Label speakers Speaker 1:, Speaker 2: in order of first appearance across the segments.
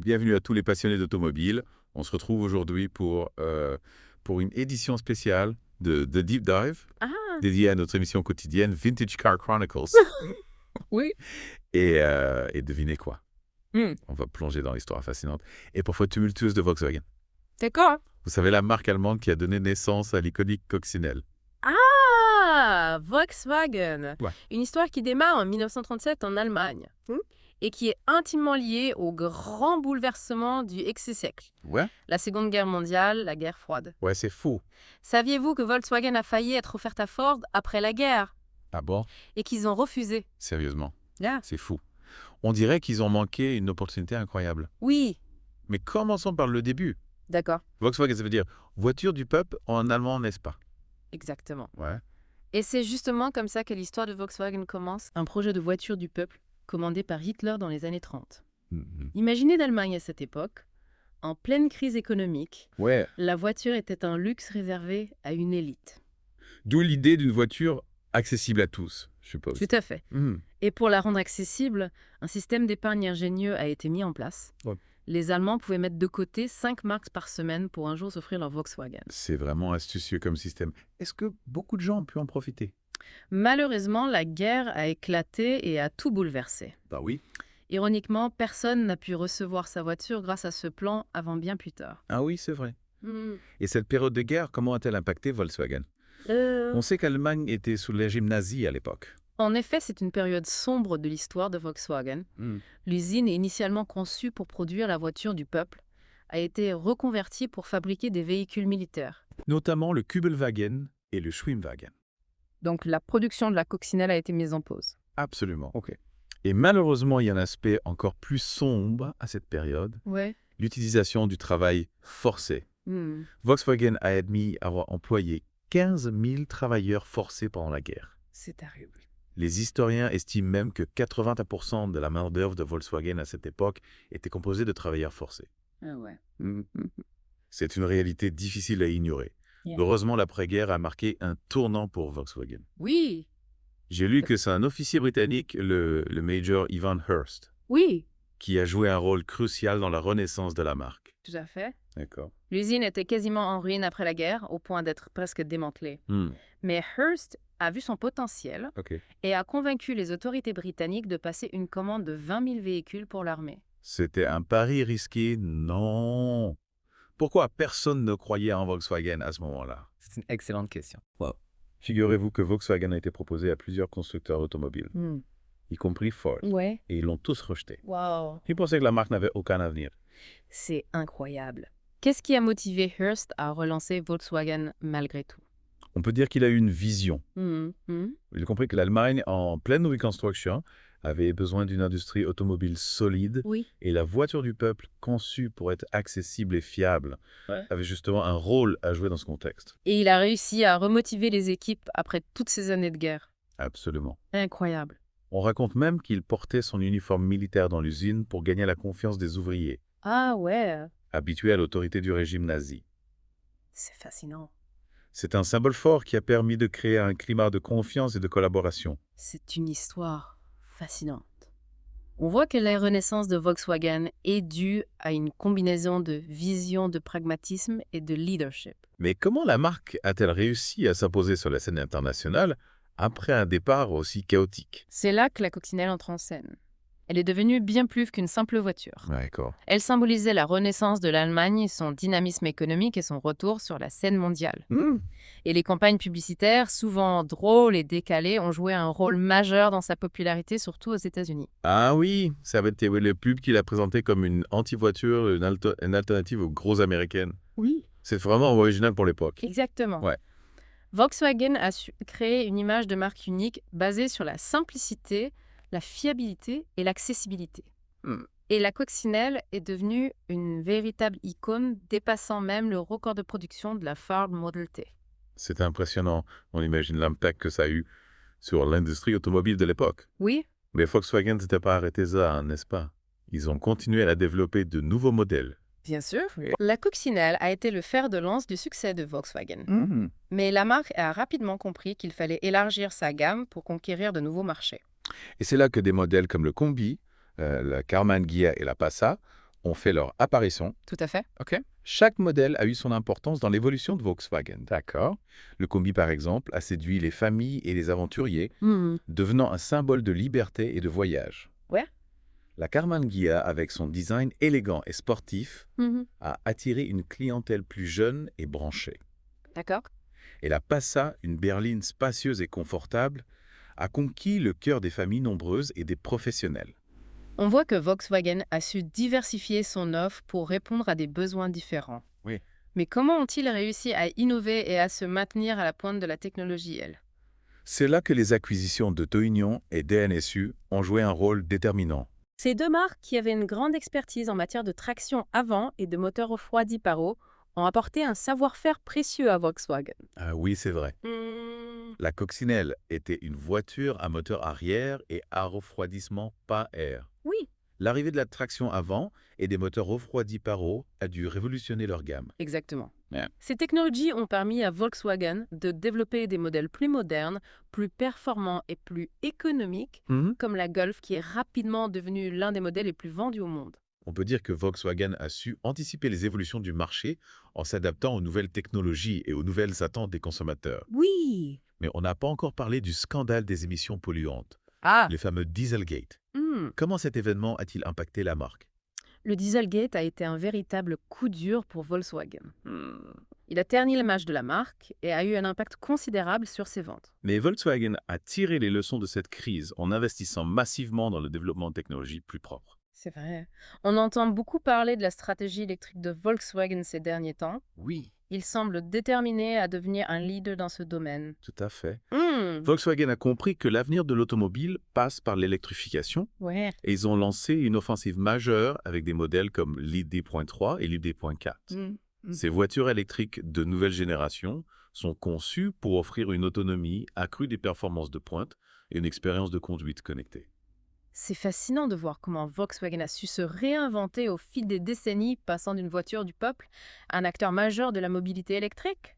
Speaker 1: Bienvenue à tous les passionnés d'automobile. On se retrouve aujourd'hui pour une édition spéciale de Deep Dive,
Speaker 2: Ah,
Speaker 1: dédiée à notre émission quotidienne Vintage Car Chronicles.
Speaker 2: oui.
Speaker 1: Et devinez quoi?
Speaker 2: Hmm.
Speaker 1: On va plonger dans l'histoire fascinante et parfois tumultueuse de Volkswagen.
Speaker 2: D'accord.
Speaker 1: Vous savez, la marque allemande qui a donné naissance à l'iconique coccinelle.
Speaker 2: Ah, Volkswagen.
Speaker 1: Ouais.
Speaker 2: Une histoire qui démarre en 1937 en Allemagne et qui est intimement liée au grand bouleversement du ex-siècle,
Speaker 1: Ouais?
Speaker 2: la Seconde Guerre mondiale, la guerre froide.
Speaker 1: Ouais, c'est fou.
Speaker 2: Saviez-vous que Volkswagen a failli être offerte à Ford après la guerre
Speaker 1: Ah bon?
Speaker 2: et qu'ils ont refusé?
Speaker 1: Sérieusement,
Speaker 2: Ah.
Speaker 1: c'est fou. On dirait qu'ils ont manqué une opportunité incroyable.
Speaker 2: Oui,
Speaker 1: Mais commençons par le début.
Speaker 2: d'accord,
Speaker 1: Volkswagen, ça veut dire voiture du peuple en allemand, n'est-ce pas?
Speaker 2: exactement.
Speaker 1: Ouais.
Speaker 2: Et c'est justement comme ça que l'histoire de Volkswagen commence, un projet de voiture du peuple commandé par Hitler dans les années 30.
Speaker 1: Mhm.
Speaker 2: Imaginez l'Allemagne à cette époque, en pleine crise économique,
Speaker 1: Ouais.
Speaker 2: la voiture était un luxe réservé à une élite.
Speaker 1: D'où l'idée d'une voiture accessible à tous, je suppose.
Speaker 2: Tout à fait.
Speaker 1: Mhm.
Speaker 2: Et pour la rendre accessible, un système d'épargne ingénieux a été mis en place.
Speaker 1: Ouais.
Speaker 2: Les Allemands pouvaient mettre de côté 5 marks par semaine pour un jour s'offrir leur Volkswagen.
Speaker 1: C'est vraiment astucieux comme système. Est-ce que beaucoup de gens ont pu en profiter?
Speaker 2: Malheureusement, la guerre a éclaté et a tout bouleversé.
Speaker 1: Bah oui.
Speaker 2: Ironiquement, personne n'a pu recevoir sa voiture grâce à ce plan avant bien plus tard.
Speaker 1: Ah oui, c'est vrai.
Speaker 2: Hmm.
Speaker 1: Et cette période de guerre, comment a-t-elle impacté Volkswagen? On sait qu'Allemagne était sous le régime nazi à l'époque.
Speaker 2: En effet, c'est une période sombre de l'histoire de Volkswagen. L'usine, initialement conçue pour produire la voiture du peuple, a été reconvertie pour fabriquer des véhicules militaires.
Speaker 1: Notamment le Kübelwagen et le Schwimmwagen.
Speaker 2: Donc la production de la coccinelle a été mise en pause.
Speaker 1: Absolument. Et malheureusement, il y a un aspect encore plus sombre à cette période,
Speaker 2: Ouais.
Speaker 1: l'utilisation du travail forcé. Volkswagen a admis avoir employé 15 000 travailleurs forcés pendant la guerre.
Speaker 2: C'est terrible.
Speaker 1: Les historiens estiment même que 80% de la main-d'œuvre de Volkswagen à cette époque était composée de travailleurs forcés.
Speaker 2: Ah ouais.
Speaker 1: C'est une réalité difficile à ignorer.
Speaker 2: Yeah.
Speaker 1: Heureusement, l'après-guerre a marqué un tournant pour Volkswagen.
Speaker 2: Oui.
Speaker 1: J'ai lu que c'est un officier britannique, le Major Ivan Hurst,
Speaker 2: Oui,
Speaker 1: qui a joué un rôle crucial dans la renaissance de la marque.
Speaker 2: tout à fait.
Speaker 1: D'accord.
Speaker 2: L'usine était quasiment en ruine après la guerre, au point d'être presque démantelée. Mais Hearst a vu son potentiel
Speaker 1: Ok.
Speaker 2: et a convaincu les autorités britanniques de passer une commande de 20 000 véhicules pour l'armée.
Speaker 1: C'était un pari risqué? Non. Pourquoi personne ne croyait en Volkswagen à ce moment-là?
Speaker 3: C'est une excellente question.
Speaker 1: Figurez-vous que Volkswagen a été proposé à plusieurs constructeurs automobiles, y compris Ford,
Speaker 2: Ouais.
Speaker 1: et ils l'ont tous rejeté.
Speaker 2: Wow.
Speaker 1: Ils pensaient que la marque n'avait aucun avenir.
Speaker 2: C'est incroyable. Qu'est-ce qui a motivé Hearst à relancer Volkswagen malgré tout?
Speaker 1: On peut dire qu'il a eu une vision. Il a compris que l'Allemagne, en pleine reconstruction, avait besoin d'une industrie automobile solide,
Speaker 2: Oui.
Speaker 1: et la voiture du peuple, conçue pour être accessible et fiable,
Speaker 2: Ouais.
Speaker 1: avait justement un rôle à jouer dans ce contexte.
Speaker 2: Et il a réussi à remotiver les équipes après toutes ces années de guerre.
Speaker 1: Absolument.
Speaker 2: Incroyable.
Speaker 1: On raconte même qu'il portait son uniforme militaire dans l'usine pour gagner la confiance des ouvriers,
Speaker 2: Ah ouais,
Speaker 1: habitués à l'autorité du régime nazi.
Speaker 2: c'est fascinant.
Speaker 1: C'est un symbole fort qui a permis de créer un climat de confiance et de collaboration.
Speaker 2: C'est une histoire fascinante. On voit que la renaissance de Volkswagen est due à une combinaison de vision, de pragmatisme et de leadership.
Speaker 1: Mais comment la marque a-t-elle réussi à s'imposer sur la scène internationale après un départ aussi chaotique?
Speaker 2: C'est là que la coccinelle entre en scène. Elle est devenue bien plus qu'une simple voiture.
Speaker 1: D'accord.
Speaker 2: Elle symbolisait la renaissance de l'Allemagne, son dynamisme économique et son retour sur la scène mondiale. Et les campagnes publicitaires, souvent drôles et décalées, ont joué un rôle majeur dans sa popularité, surtout aux États-Unis.
Speaker 1: Ah oui, ça avait été le pub qu'il a présenté comme une anti-voiture, une alternative aux grosses américaines.
Speaker 2: Oui.
Speaker 1: C'est vraiment original pour l'époque.
Speaker 2: Exactement.
Speaker 1: Ouais.
Speaker 2: Volkswagen a su créer une image de marque unique basée sur la simplicité, la fiabilité et l'accessibilité. Et la coccinelle est devenue une véritable icône, dépassant même le record de production de la Ford Model T.
Speaker 1: C'est impressionnant. On imagine l'impact que ça a eu sur l'industrie automobile de l'époque.
Speaker 2: Oui,
Speaker 1: Mais Volkswagen ne s'était pas arrêté là, n'est-ce pas? Ils ont continué à développer de nouveaux modèles.
Speaker 2: bien sûr. La coccinelle a été le fer de lance du succès de Volkswagen. Mais la marque a rapidement compris qu'il fallait élargir sa gamme pour conquérir de nouveaux marchés.
Speaker 1: Et c'est là que des modèles comme le Combi, la Karmann Ghia et la Passa ont fait leur apparition.
Speaker 2: Tout à fait.
Speaker 1: OK. Chaque modèle a eu son importance dans l'évolution de Volkswagen. D'accord. Le combi, par exemple, a séduit les familles et les aventuriers, devenant un symbole de liberté et de voyage.
Speaker 2: Ouais.
Speaker 1: La Karmann Ghia, avec son design élégant et sportif, a attiré une clientèle plus jeune et branchée.
Speaker 2: D'accord.
Speaker 1: Et la Passa, une berline spacieuse et confortable, a conquis le cœur des familles nombreuses et des professionnels.
Speaker 2: On voit que Volkswagen a su diversifier son offre pour répondre à des besoins différents.
Speaker 1: Oui.
Speaker 2: Mais comment ont-ils réussi à innover et à se maintenir à la pointe de la technologie, elle?
Speaker 1: C'est là que les acquisitions de Tounion et DNSU ont joué un rôle déterminant.
Speaker 2: Ces deux marques, qui avaient une grande expertise en matière de traction avant et de moteur refroidi par eau, ont apporté un savoir-faire précieux à Volkswagen.
Speaker 1: Ah oui, c'est vrai. La coccinelle était une voiture à moteur arrière et à refroidissement par air.
Speaker 2: Oui,
Speaker 1: L'arrivée de la traction avant et des moteurs refroidis par eau a dû révolutionner leur gamme.
Speaker 2: exactement.
Speaker 1: Ouais.
Speaker 2: Ces technologies ont permis à Volkswagen de développer des modèles plus modernes, plus performants et plus économiques, comme la Golf, qui est rapidement devenue l'un des modèles les plus vendus au monde.
Speaker 1: On peut dire que Volkswagen a su anticiper les évolutions du marché en s'adaptant aux nouvelles technologies et aux nouvelles attentes des consommateurs.
Speaker 2: Oui.
Speaker 1: Mais on n'a pas encore parlé du scandale des émissions polluantes,
Speaker 2: Ah.
Speaker 1: le fameux Dieselgate. Comment cet événement a-t-il impacté la marque?
Speaker 2: Le Dieselgate a été un véritable coup dur pour Volkswagen. Il a terni l'image de la marque et a eu un impact considérable sur ses ventes.
Speaker 1: Mais Volkswagen a tiré les leçons de cette crise en investissant massivement dans le développement de technologies plus propres.
Speaker 2: C'est vrai. On entend beaucoup parler de la stratégie électrique de Volkswagen ces derniers temps.
Speaker 1: Oui,
Speaker 2: Il semble déterminé à devenir un leader dans ce domaine.
Speaker 1: tout à fait. Volkswagen a compris que l'avenir de l'automobile passe par l'électrification
Speaker 2: Ouais.
Speaker 1: et ils ont lancé une offensive majeure avec des modèles comme l'ID.3 et l'ID.4. Ces voitures électriques de nouvelle génération sont conçues pour offrir une autonomie accrue, des performances de pointe et une expérience de conduite connectée.
Speaker 2: C'est fascinant de voir comment Volkswagen a su se réinventer au fil des décennies, passant d'une voiture du peuple à un acteur majeur de la mobilité électrique.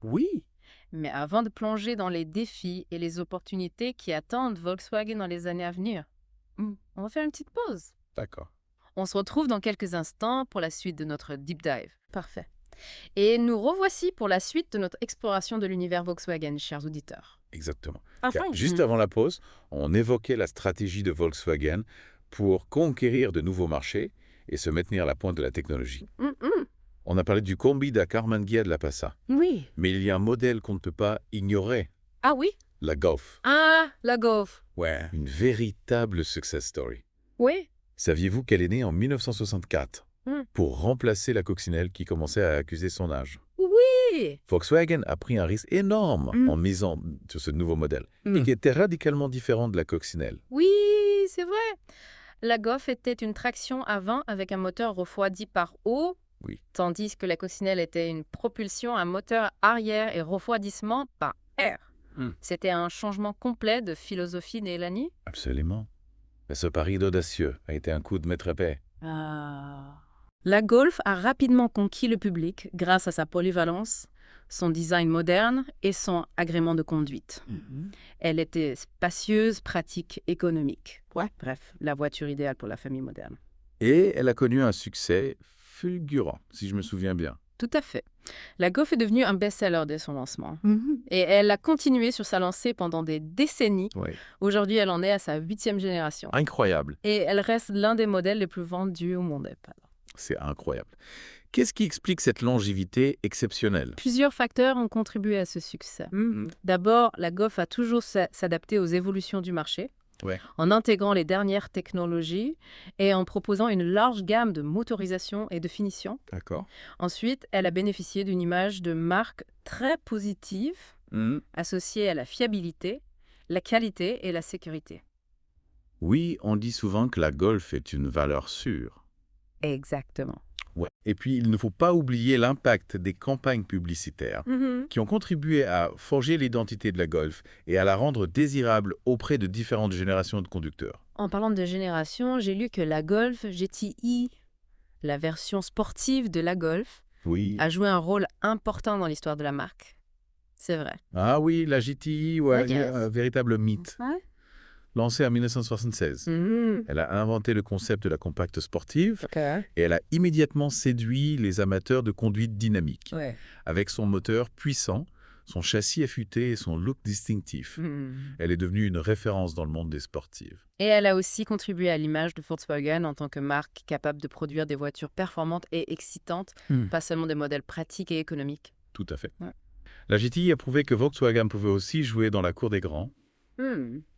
Speaker 1: Oui.
Speaker 2: Mais avant de plonger dans les défis et les opportunités qui attendent Volkswagen dans les années à venir, on va faire une petite pause.
Speaker 1: D'accord.
Speaker 2: On se retrouve dans quelques instants pour la suite de notre deep dive. Parfait. Et nous revoici pour la suite de notre exploration de l'univers Volkswagen, chers auditeurs.
Speaker 1: Exactement.
Speaker 2: Enfin,
Speaker 1: Car juste avant la pause, on évoquait la stratégie de Volkswagen pour conquérir de nouveaux marchés et se maintenir à la pointe de la technologie. On a parlé du combi de la Karmann Ghia de la Passa.
Speaker 2: Oui.
Speaker 1: Mais il y a un modèle qu'on ne peut pas ignorer,
Speaker 2: Ah oui?
Speaker 1: la Golf.
Speaker 2: Ah, la Golf.
Speaker 1: Ouais. Une véritable success story.
Speaker 2: Oui.
Speaker 1: Saviez-vous qu'elle est née en 1964 pour remplacer la coccinelle qui commençait à accuser son âge?
Speaker 2: Oui.
Speaker 1: Volkswagen a pris un risque énorme en misant sur ce nouveau modèle et qui était radicalement différent de la coccinelle.
Speaker 2: Oui, c'est vrai. La Golf était une traction avant avec un moteur refroidi par eau, tandis que la coccinelle était une propulsion à moteur arrière et refroidissement par air. C'était un changement complet de philosophie, Nélanie.
Speaker 1: Absolument. Mais ce pari audacieux a été un coup de maître épée.
Speaker 2: La Golf a rapidement conquis le public grâce à sa polyvalence, son design moderne et son agrément de conduite. Elle était spacieuse, pratique, économique. Bref, la voiture idéale pour la famille moderne.
Speaker 1: Et elle a connu un succès fulgurant, si je me souviens bien.
Speaker 2: Tout à fait. La Golf est devenue un best-seller dès son lancement. Et elle a continué sur sa lancée pendant des décennies. Aujourd'hui, elle en est à sa 8e génération.
Speaker 1: Incroyable.
Speaker 2: Et elle reste l'un des modèles les plus vendus au monde.
Speaker 1: C'est incroyable. Qu'est-ce qui explique cette longévité exceptionnelle?
Speaker 2: Plusieurs facteurs ont contribué à ce succès. D'abord, la Golf a toujours s'adapté aux évolutions du marché, en intégrant les dernières technologies et en proposant une large gamme de motorisation et de finition.
Speaker 1: D'accord.
Speaker 2: Ensuite, elle a bénéficié d'une image de marque très positive, associée à la fiabilité, la qualité et la sécurité.
Speaker 1: Oui, on dit souvent que la Golf est une valeur sûre.
Speaker 2: Exactement.
Speaker 1: Et puis, il ne faut pas oublier l'impact des campagnes publicitaires qui ont contribué à forger l'identité de la Golf et à la rendre désirable auprès de différentes générations de conducteurs.
Speaker 2: En parlant de génération, j'ai lu que la Golf GTI, la version sportive de la Golf, a joué un rôle important dans l'histoire de la marque. C'est vrai.
Speaker 1: Ah oui, la GTI, un véritable mythe. lancée en 1976. Elle a inventé le concept de la compacte sportive et elle a immédiatement séduit les amateurs de conduite dynamique. Avec son moteur puissant, son châssis affûté et son look distinctif. Elle est devenue une référence dans le monde des sportives.
Speaker 2: Et elle a aussi contribué à l'image de Volkswagen en tant que marque capable de produire des voitures performantes et excitantes, pas seulement des modèles pratiques et économiques.
Speaker 1: Tout à fait.
Speaker 2: Ouais.
Speaker 1: La GTI a prouvé que Volkswagen pouvait aussi jouer dans la cour des grands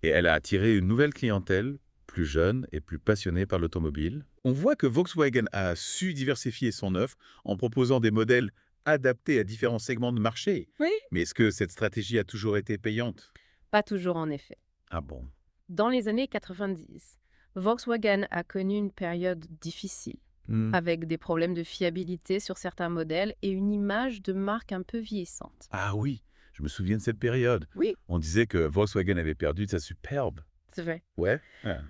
Speaker 1: et elle a attiré une nouvelle clientèle, plus jeune et plus passionnée par l'automobile. On voit que Volkswagen a su diversifier son offre en proposant des modèles adaptés à différents segments de marché.
Speaker 2: Oui.
Speaker 1: Mais est-ce que cette stratégie a toujours été payante?
Speaker 2: Pas toujours en effet.
Speaker 1: Ah bon?
Speaker 2: Dans les années 90, Volkswagen a connu une période difficile, avec des problèmes de fiabilité sur certains modèles et une image de marque un peu vieillissante.
Speaker 1: Ah oui, je me souviens de cette période.
Speaker 2: Oui.
Speaker 1: On disait que Volkswagen avait perdu de sa superbe.
Speaker 2: C'est vrai.
Speaker 1: Ouais.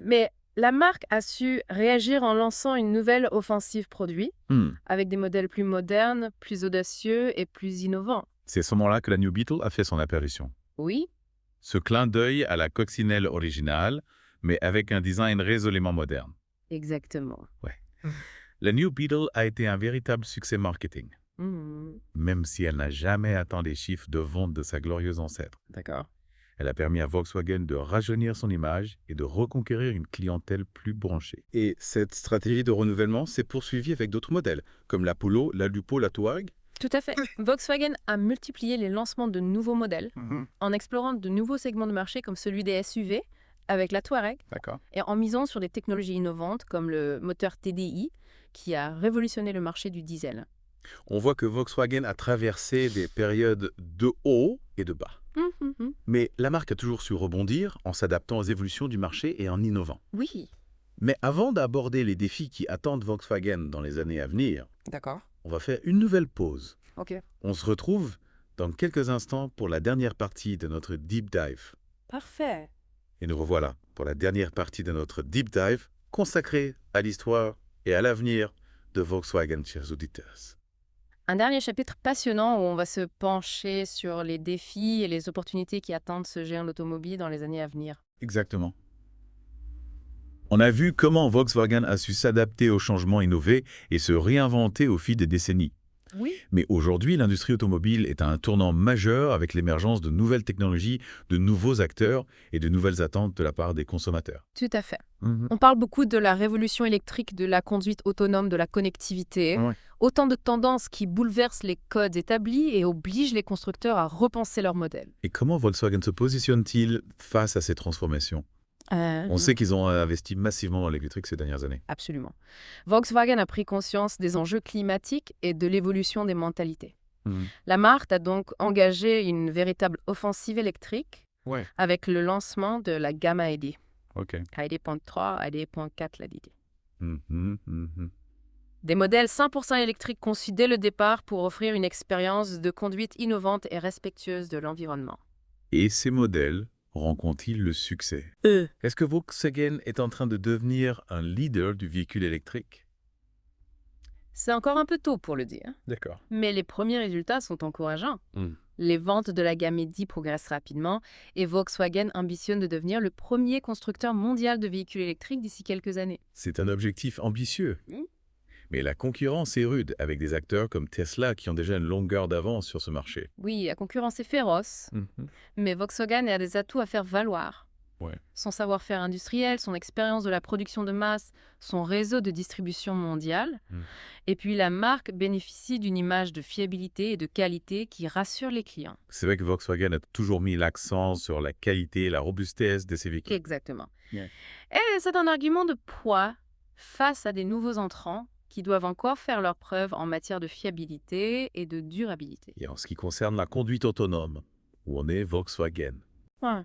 Speaker 2: Mais la marque a su réagir en lançant une nouvelle offensive produit, avec des modèles plus modernes, plus audacieux et plus innovants.
Speaker 1: C'est à ce moment-là que la New Beetle a fait son apparition.
Speaker 2: Oui,
Speaker 1: Ce clin d'œil à la coccinelle originale, mais avec un design résolument moderne.
Speaker 2: exactement.
Speaker 1: La New Beetle a été un véritable succès marketing, même si elle n'a jamais atteint les chiffres de vente de sa glorieuse ancêtre.
Speaker 2: D'accord.
Speaker 1: Elle a permis à Volkswagen de rajeunir son image et de reconquérir une clientèle plus branchée. Et cette stratégie de renouvellement s'est poursuivie avec d'autres modèles, comme la Polo, la Lupo, la Touareg.
Speaker 2: Tout à fait. Volkswagen a multiplié les lancements de nouveaux modèles en explorant de nouveaux segments de marché comme celui des SUV avec la Touareg
Speaker 1: D'accord.
Speaker 2: et en misant sur des technologies innovantes comme le moteur TDI qui a révolutionné le marché du diesel.
Speaker 1: On voit que Volkswagen a traversé des périodes de haut et de bas. Mais la marque a toujours su rebondir en s'adaptant aux évolutions du marché et en innovant.
Speaker 2: Oui.
Speaker 1: Mais avant d'aborder les défis qui attendent Volkswagen dans les années à venir,
Speaker 2: D'accord.
Speaker 1: on va faire une nouvelle pause.
Speaker 2: Ok.
Speaker 1: On se retrouve dans quelques instants pour la dernière partie de notre Deep Dive.
Speaker 2: Parfait.
Speaker 1: Et nous revoilà pour la dernière partie de notre Deep Dive consacrée à l'histoire et à l'avenir de Volkswagen, chers auditeurs.
Speaker 2: Un dernier chapitre passionnant où on va se pencher sur les défis et les opportunités qui attendent ce géant automobile dans les années à venir.
Speaker 1: Exactement. On a vu comment Volkswagen a su s'adapter aux changements innovés et se réinventer au fil des décennies.
Speaker 2: Oui.
Speaker 1: Mais aujourd'hui, l'industrie automobile est à un tournant majeur avec l'émergence de nouvelles technologies, de nouveaux acteurs et de nouvelles attentes de la part des consommateurs.
Speaker 2: Tout à fait. On parle beaucoup de la révolution électrique, de la conduite autonome, de la connectivité.
Speaker 1: Ouais.
Speaker 2: Autant de tendances qui bouleversent les codes établis et obligent les constructeurs à repenser leur modèle.
Speaker 1: Et comment Volkswagen se positionne-t-il face à ces transformations? On sait qu'ils ont investi massivement dans l'électrique ces dernières années.
Speaker 2: Absolument. Volkswagen a pris conscience des enjeux climatiques et de l'évolution des mentalités. La marque a donc engagé une véritable offensive électrique avec le lancement de la gamme ID. ID.3, ID.4 l'a dit. Des modèles 100% électriques conçus dès le départ pour offrir une expérience de conduite innovante et respectueuse de l'environnement.
Speaker 1: Et ces modèles rencontrent-ils le succès? Est-ce que Volkswagen est en train de devenir un leader du véhicule électrique?
Speaker 2: C'est encore un peu tôt pour le dire,
Speaker 1: D'accord.
Speaker 2: mais les premiers résultats sont encourageants. Les ventes de la gamme ID progressent rapidement et Volkswagen ambitionne de devenir le premier constructeur mondial de véhicules électriques d'ici quelques années.
Speaker 1: C'est un objectif ambitieux. Mais la concurrence est rude avec des acteurs comme Tesla qui ont déjà une longueur d'avance sur ce marché.
Speaker 2: Oui, la concurrence est féroce, mais Volkswagen a des atouts à faire valoir. Son savoir-faire industriel, son expérience de la production de masse, son réseau de distribution mondiale. Et puis la marque bénéficie d'une image de fiabilité et de qualité qui rassure les clients.
Speaker 1: C'est vrai que Volkswagen a toujours mis l'accent sur la qualité et la robustesse de ses véhicules.
Speaker 2: Exactement. Et c'est un argument de poids face à des nouveaux entrants qui doivent encore faire leurs preuves en matière de fiabilité et de durabilité.
Speaker 1: Et en ce qui concerne la conduite autonome, où on est Volkswagen.
Speaker 2: Ouais.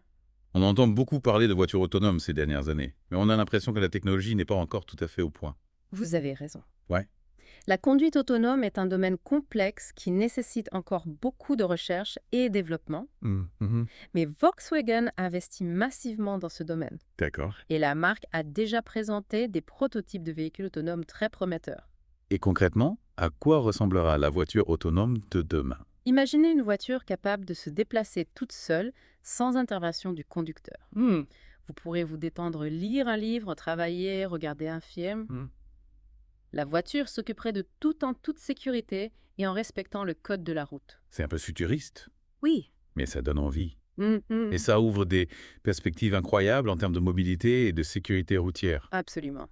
Speaker 1: On entend beaucoup parler de voitures autonomes ces dernières années, mais on a l'impression que la technologie n'est pas encore tout à fait au point.
Speaker 2: Vous avez raison.
Speaker 1: Ouais.
Speaker 2: La conduite autonome est un domaine complexe qui nécessite encore beaucoup de recherche et développement. Mais Volkswagen investit massivement dans ce domaine.
Speaker 1: D'accord.
Speaker 2: Et la marque a déjà présenté des prototypes de véhicules autonomes très prometteurs.
Speaker 1: Et concrètement, à quoi ressemblera la voiture autonome de demain?
Speaker 2: Imaginez une voiture capable de se déplacer toute seule sans intervention du conducteur. Vous pourrez vous détendre, lire un livre, travailler, regarder un film. La voiture s'occuperait de tout en toute sécurité et en respectant le code de la route.
Speaker 1: C'est un peu futuriste,
Speaker 2: Oui.
Speaker 1: mais ça donne envie. Et ça ouvre des perspectives incroyables en termes de mobilité et de sécurité routière.
Speaker 2: Absolument.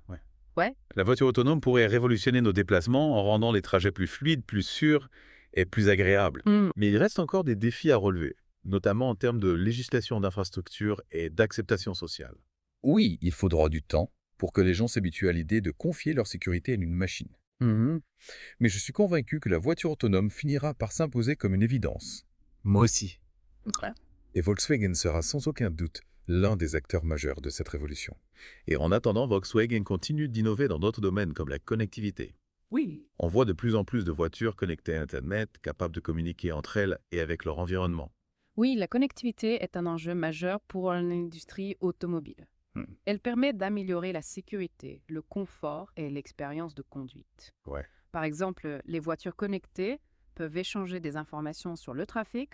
Speaker 1: La voiture autonome pourrait révolutionner nos déplacements en rendant les trajets plus fluides, plus sûrs et plus agréables. Mais il reste encore des défis à relever, notamment en termes de législation d'infrastructure et d'acceptation sociale.
Speaker 3: Oui, il faudra du temps pour que les gens s'habituent à l'idée de confier leur sécurité à une machine. Mais je suis convaincu que la voiture autonome finira par s'imposer comme une évidence.
Speaker 4: Moi aussi.
Speaker 3: Et Volkswagen sera sans aucun doute l'un des acteurs majeurs de cette révolution.
Speaker 1: Et en attendant, Volkswagen continue d'innover dans d'autres domaines comme la connectivité.
Speaker 4: Oui.
Speaker 1: On voit de plus en plus de voitures connectées à Internet, capables de communiquer entre elles et avec leur environnement.
Speaker 2: Oui, la connectivité est un enjeu majeur pour l'industrie automobile. Elle permet d'améliorer la sécurité, le confort et l'expérience de conduite. Par exemple, les voitures connectées peuvent échanger des informations sur le trafic,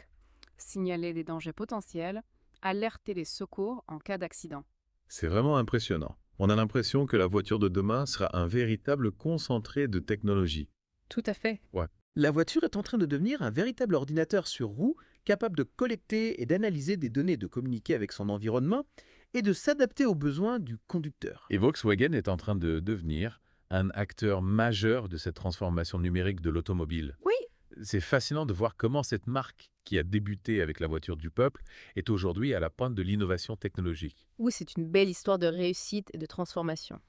Speaker 2: signaler des dangers potentiels, alerter les secours en cas d'accident.
Speaker 1: C'est vraiment impressionnant. On a l'impression que la voiture de demain sera un véritable concentré de technologie.
Speaker 2: Tout à fait.
Speaker 4: La voiture est en train de devenir un véritable ordinateur sur roue, capable de collecter et d'analyser des données, de communiquer avec son environnement et de s'adapter aux besoins du conducteur.
Speaker 1: Et Volkswagen est en train de devenir un acteur majeur de cette transformation numérique de l'automobile.
Speaker 2: Oui.
Speaker 1: C'est fascinant de voir comment cette marque, qui a débuté avec la voiture du peuple, est aujourd'hui à la pointe de l'innovation technologique.
Speaker 2: Oui, c'est une belle histoire de réussite et de transformation.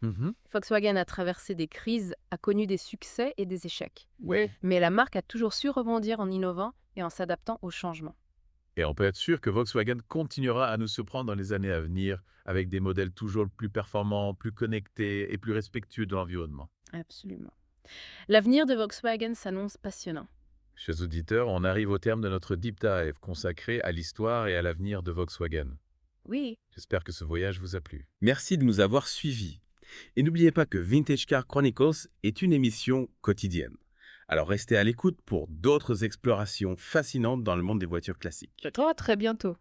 Speaker 2: Volkswagen a traversé des crises, a connu des succès et des échecs. Mais la marque a toujours su rebondir en innovant et en s'adaptant aux changements.
Speaker 1: Et on peut être sûr que Volkswagen continuera à nous surprendre dans les années à venir avec des modèles toujours plus performants, plus connectés et plus respectueux de l'environnement.
Speaker 2: Absolument. L'avenir de Volkswagen s'annonce passionnant.
Speaker 1: Chers auditeurs, on arrive au terme de notre deep dive consacré à l'histoire et à l'avenir de Volkswagen.
Speaker 2: Oui.
Speaker 1: J'espère que ce voyage vous a plu.
Speaker 5: Merci de nous avoir suivis. Et n'oubliez pas que Vintage Car Chronicles est une émission quotidienne. Alors restez à l'écoute pour d'autres explorations fascinantes dans le monde des voitures classiques.
Speaker 2: À très bientôt.